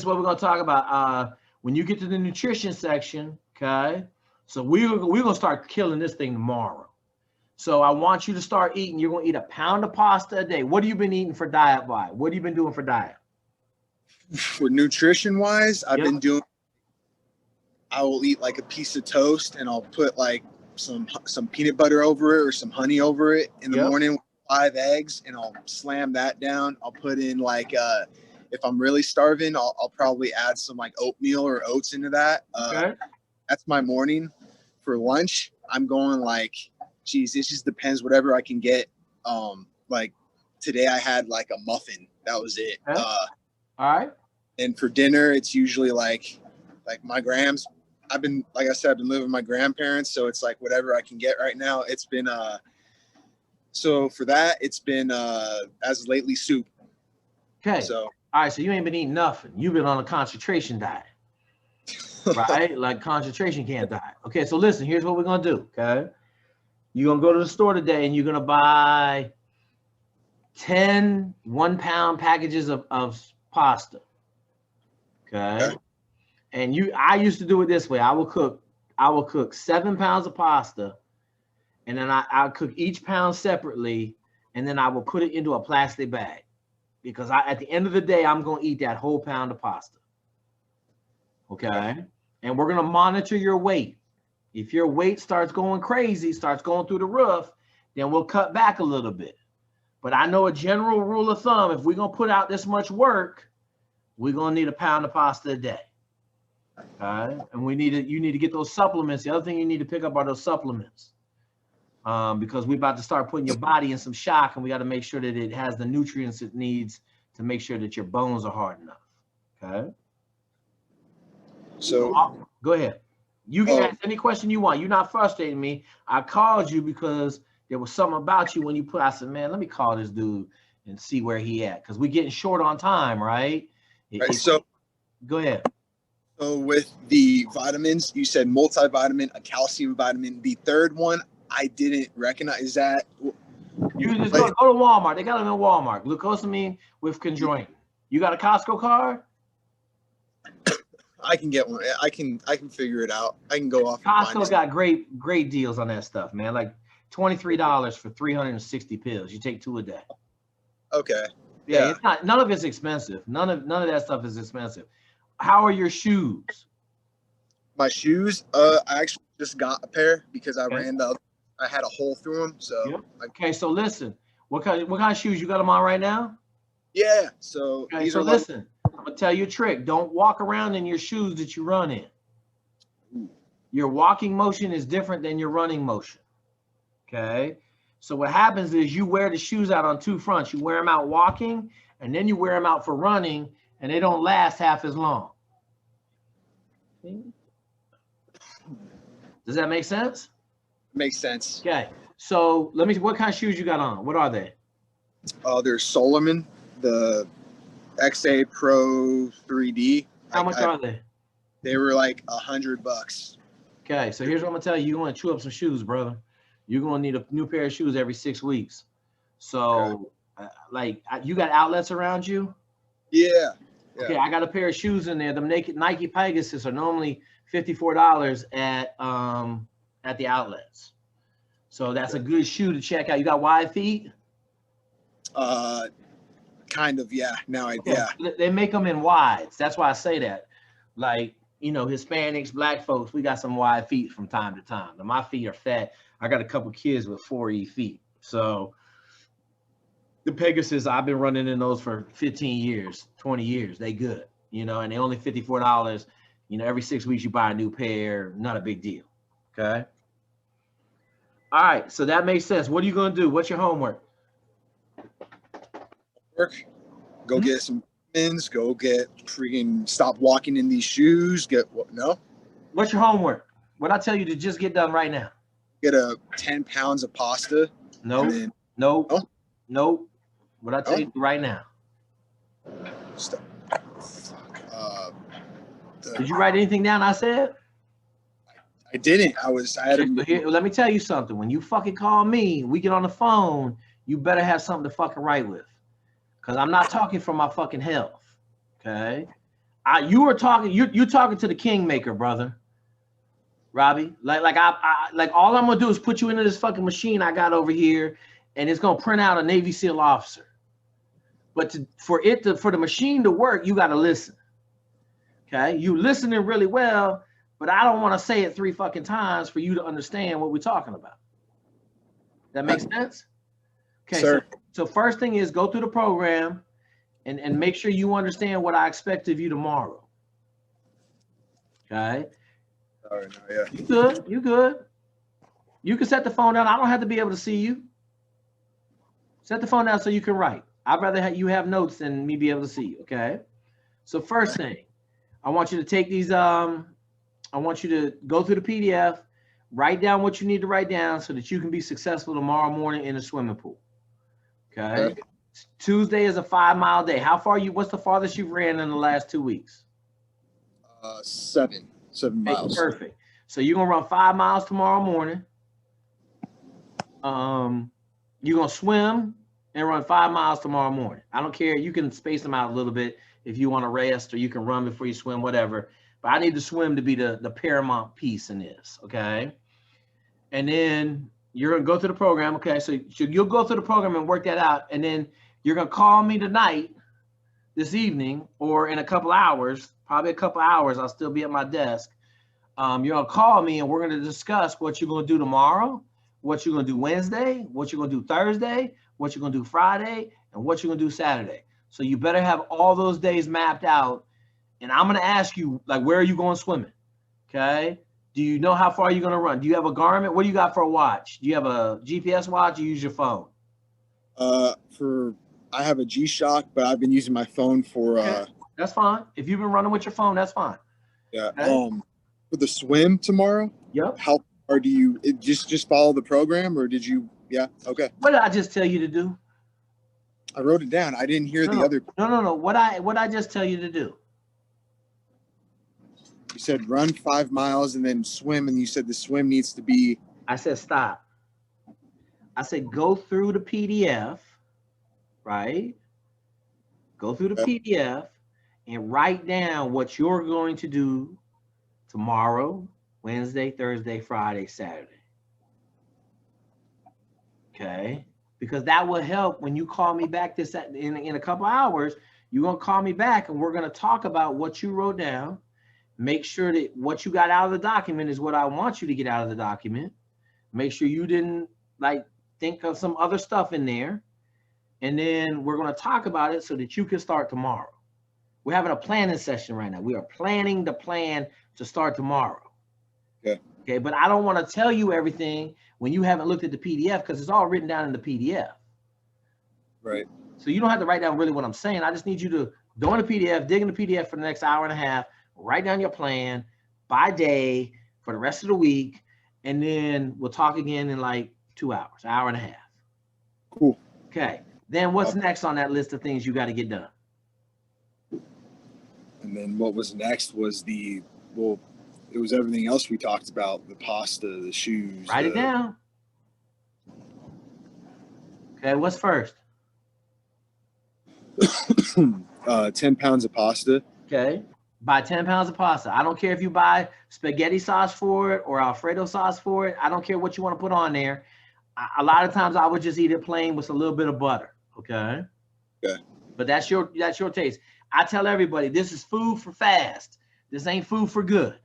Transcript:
what we're gonna talk about. When you get to the nutrition section, okay? So we're gonna start killing this thing tomorrow. So I want you to start eating. You're gonna eat a pound of pasta a day. What have you been eating for diet, by? What have you been doing for diet? For nutrition wise, I've Yep. been doing. I will eat like a piece of toast, and I'll put like some peanut butter over it or some honey over it in the Yep. morning with 5 eggs, and I'll slam that down. I'll put in like if I'm really starving, I'll probably add some like oatmeal or oats into that. Okay. That's my morning. For lunch, I'm going like, geez, it just depends, whatever I can get. Like today I had like a muffin. That was it. Okay. All right. And for dinner, it's usually like my grams. I've been, like I said, I've been living with my grandparents, so it's like whatever I can get right now. It's been so for that, it's been as lately soup. Okay. So all right, so you ain't been eating nothing. You've been on a concentration diet, right? Like concentration camp diet. Okay, so listen, here's what we're gonna do. Okay, you're gonna go to the store today and you're gonna buy 10 1-pound packages of pasta. Okay. And I used to do it this way. I will cook 7 pounds of pasta, and then I'll cook each pound separately, and then I will put it into a plastic bag, because at the end of the day, I'm going to eat that whole pound of pasta. Okay. And we're going to monitor your weight. If your weight starts going crazy, starts going through the roof, then we'll cut back a little bit. But I know a general rule of thumb: if we're going to put out this much work, we're going to need a pound of pasta a day. Okay. And you need to get those supplements. The other thing you need to pick up are those supplements. Because we're about to start putting your body in some shock, and we got to make sure that it has the nutrients it needs to make sure that your bones are hard enough. Okay. So go ahead. You can ask any question you want. You're not frustrating me. I called you because there was something about you when you I said, man, let me call this dude and see where he at. Because we're getting short on time, right? So go ahead. So with the vitamins, you said multivitamin, a calcium vitamin. The third one, I didn't recognize. Is that? You just go to Walmart. They got them in Walmart. Glucosamine with conjoined. You got a Costco card? I can get one. I can figure it out. I can go off. Costco got great deals on that stuff, man. Like $23 for 360 pills. You take 2 a day. Okay. Yeah, it's not. None of it's expensive. None of that stuff is expensive. How are your shoes? My shoes, I actually just got a pair because I I had a hole through them. So yep. Okay, so listen, what kind of shoes you got them on right now? Yeah. So okay, so listen, I'm gonna tell you a trick. Don't walk around in your shoes that you run in. Your walking motion is different than your running motion. Okay. So what happens is you wear the shoes out on 2 fronts. You wear them out walking, and then you wear them out for running, and they don't last half as long. Does that make sense? Makes sense. Okay. So what kind of shoes you got on? What are they? They're Solomon, the XA Pro 3D. How much are they? They were like $100. Okay. So here's what I'm gonna tell you. You're gonna chew up some shoes, brother. You're gonna need a new pair of shoes every 6 weeks. So you got outlets around you? Yeah. Okay, I got a pair of shoes in there. The Nike Pegasus are normally $54 at the outlets. So that's a good shoe to check out. You got wide feet? Kind of, yeah. Now They make them in wides. That's why I say that. Like, Hispanics, black folks, we got some wide feet from time to time. Now, my feet are fat. I got a couple kids with 4E feet. So the Pegasus, I've been running in those for 15 years, 20 years. They good, and they only $54. Every 6 weeks you buy a new pair, not a big deal. Okay. All right. So that makes sense. What are you going to do? What's your homework? Go get some vitamins, go get freaking stop walking in these shoes. No. What's your homework? What I tell you to just get done right now? Get 10 pounds of pasta. Nope. What I tell you right now? Did you write anything down I said? I didn't. Let me tell you something. When you fucking call me, we get on the phone, you better have something to fucking write with. Because I'm not talking for my fucking health. Okay? You were talking, you talking to the kingmaker, brother. Robbie, like all I'm gonna do is put you into this fucking machine I got over here, and it's gonna print out a Navy SEAL officer. But for the machine to work, you gotta listen. Okay, you listening really well, but I don't want to say it 3 fucking times for you to understand what we're talking about. That makes sense? Okay, sir. So first thing is go through the program and make sure you understand what I expect of you tomorrow. Okay. All right, no, yeah. You good? You good? You can set the phone down. I don't have to be able to see you. Set the phone down so you can write. I'd rather you have notes than me be able to see you. Okay. So first thing, I want you to take these. I want you to go through the PDF, write down what you need to write down so that you can be successful tomorrow morning in a swimming pool. Okay. Tuesday is a 5-mile day. What's the farthest you've ran in the last 2 weeks? 7 miles. Perfect. So you're gonna run 5 miles tomorrow morning. You're gonna swim and run 5 miles tomorrow morning. I don't care. You can space them out a little bit if you want to rest, or you can run before you swim, whatever. But I need the swim to be the paramount piece in this. Okay. And then you're gonna go through the program. Okay. So you'll go through the program and work that out, and then you're gonna call me tonight, this evening, or in a couple hours. Probably a couple hours. I'll still be at my desk. You're gonna call me and we're gonna discuss what you're gonna do tomorrow, what you're gonna do Wednesday, what you're gonna do Thursday, what you're gonna do Friday, and what you're gonna do Saturday. So you better have all those days mapped out. And I'm gonna ask you, like, where are you going swimming? Okay. Do you know how far you're gonna run? Do you have a Garmin? What do you got for a watch? Do you have a GPS watch? Or you use your phone? I have a G-Shock, but I've been using my phone for. Okay. That's fine. If you've been running with your phone, that's fine. Yeah. Okay. For the swim tomorrow. Yep. How far do you just follow the program, or did you? Yeah. Okay. What did I just tell you to do? I wrote it down. I didn't hear the other. No. What I just tell you to do? You said run 5 miles and then swim, and you said the swim needs to be. I said stop. I said go through the PDF, right? Go through the PDF and write down what you're going to do tomorrow, Wednesday, Thursday, Friday, Saturday. Okay, because that will help when you call me back in a couple hours. You're gonna call me back and we're gonna talk about what you wrote down. Make sure that what you got out of the document is what I want you to get out of the document. Make sure you didn't think of some other stuff in there. And then we're gonna talk about it so that you can start tomorrow. We're having a planning session right now. We are planning the plan to start tomorrow. Okay, but I don't want to tell you everything when you haven't looked at the PDF, because it's all written down in the PDF. Right. So you don't have to write down really what I'm saying. I just need you to go in the PDF, dig in the PDF for the next hour and a half, write down your plan by day for the rest of the week, and then we'll talk again in like 2 hours, hour and a half. Cool. Okay. Then what's next on that list of things you got to get done? And then what was next was it was everything else we talked about, the pasta, the shoes. Write it down. Okay, what's first? 10 pounds of pasta. Okay, buy 10 pounds of pasta. I don't care if you buy spaghetti sauce for it or Alfredo sauce for it. I don't care what you want to put on there. A lot of times I would just eat it plain with a little bit of butter. Okay. Okay. But that's your taste. I tell everybody, this is food for fast. This ain't food for good.